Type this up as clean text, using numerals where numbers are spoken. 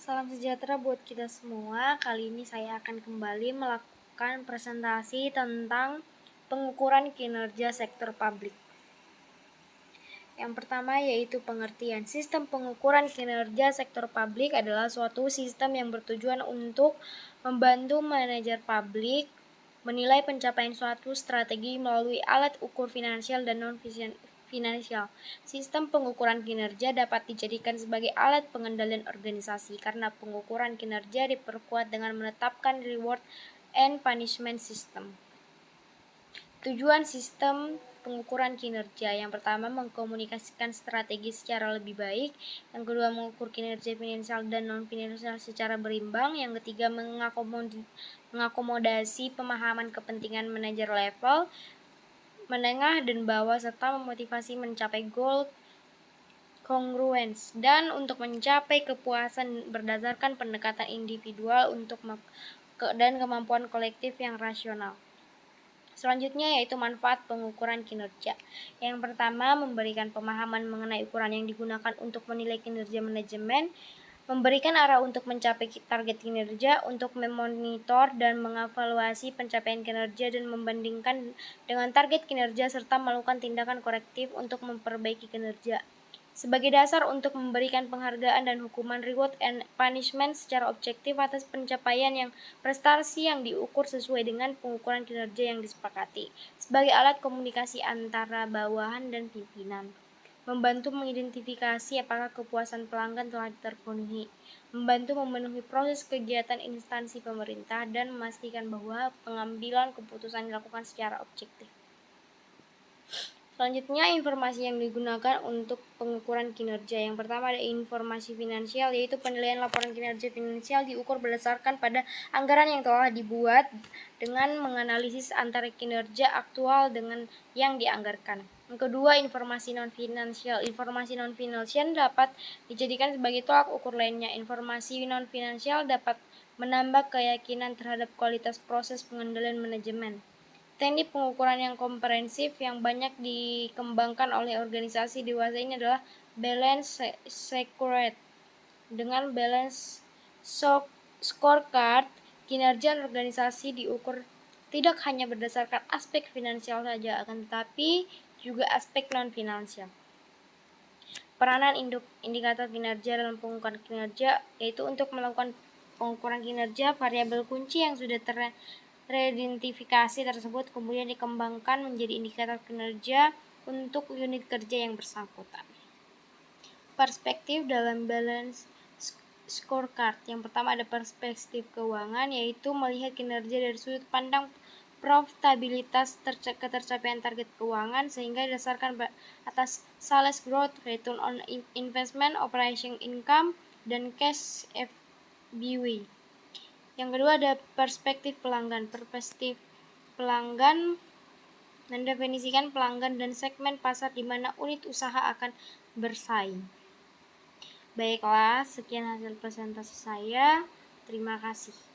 Salam sejahtera buat kita semua. Kali ini saya akan kembali melakukan presentasi tentang pengukuran kinerja sektor publik. Yang pertama yaitu pengertian. Sistem pengukuran kinerja sektor publik adalah suatu sistem yang bertujuan untuk membantu manajer publik menilai pencapaian suatu strategi melalui alat ukur finansial dan non-finansial. Sistem pengukuran kinerja dapat dijadikan sebagai alat pengendalian organisasi karena pengukuran kinerja diperkuat dengan menetapkan reward and punishment system. Tujuan sistem pengukuran kinerja: yang pertama, mengkomunikasikan strategi secara lebih baik. Yang kedua, mengukur kinerja finansial dan non-finansial secara berimbang. Yang ketiga, mengakomodasi pemahaman kepentingan manajer level menengah dan bawah serta memotivasi mencapai goal congruence dan untuk mencapai kepuasan berdasarkan pendekatan individual dan kemampuan kolektif yang rasional. Selanjutnya yaitu manfaat pengukuran kinerja. Yang pertama, memberikan pemahaman mengenai ukuran yang digunakan untuk menilai kinerja manajemen, memberikan arah untuk mencapai target kinerja, untuk memonitor dan mengevaluasi pencapaian kinerja dan membandingkan dengan target kinerja serta melakukan tindakan korektif untuk memperbaiki kinerja. Sebagai dasar untuk memberikan penghargaan dan hukuman reward and punishment secara objektif atas pencapaian yang prestasi yang diukur sesuai dengan pengukuran kinerja yang disepakati. Sebagai alat komunikasi antara bawahan dan pimpinan. Membantu mengidentifikasi apakah kepuasan pelanggan telah terpenuhi. Membantu memenuhi proses kegiatan instansi pemerintah dan memastikan bahwa pengambilan keputusan dilakukan secara objektif. Selanjutnya, informasi yang digunakan untuk pengukuran kinerja. Yang pertama ada informasi finansial, yaitu penilaian laporan kinerja finansial diukur berdasarkan pada anggaran yang telah dibuat dengan menganalisis antara kinerja aktual dengan yang dianggarkan. Yang kedua, informasi non-finansial. Informasi non-finansial dapat dijadikan sebagai tolak ukur lainnya. Informasi non-finansial dapat menambah keyakinan terhadap kualitas proses pengendalian manajemen. Teknik pengukuran yang komprehensif yang banyak dikembangkan oleh organisasi dewasa ini adalah balance scorecard. Dengan balance scorecard, kinerja organisasi diukur tidak hanya berdasarkan aspek finansial saja, akan tetapi juga aspek non-finansial. Peranan indikator kinerja dalam pengukuran kinerja yaitu untuk melakukan pengukuran kinerja, variabel kunci yang sudah teridentifikasi tersebut kemudian dikembangkan menjadi indikator kinerja untuk unit kerja yang bersangkutan. Perspektif dalam balance scorecard. Yang pertama ada perspektif keuangan, yaitu melihat kinerja dari sudut pandang profitabilitas ketercapaian target keuangan sehingga didasarkan atas sales growth, return on investment, operation income, dan cash FBW. Yang kedua ada perspektif pelanggan. Perspektif pelanggan mendefinisikan pelanggan dan segmen pasar di mana unit usaha akan bersaing. Baiklah, sekian hasil presentasi saya. Terima kasih.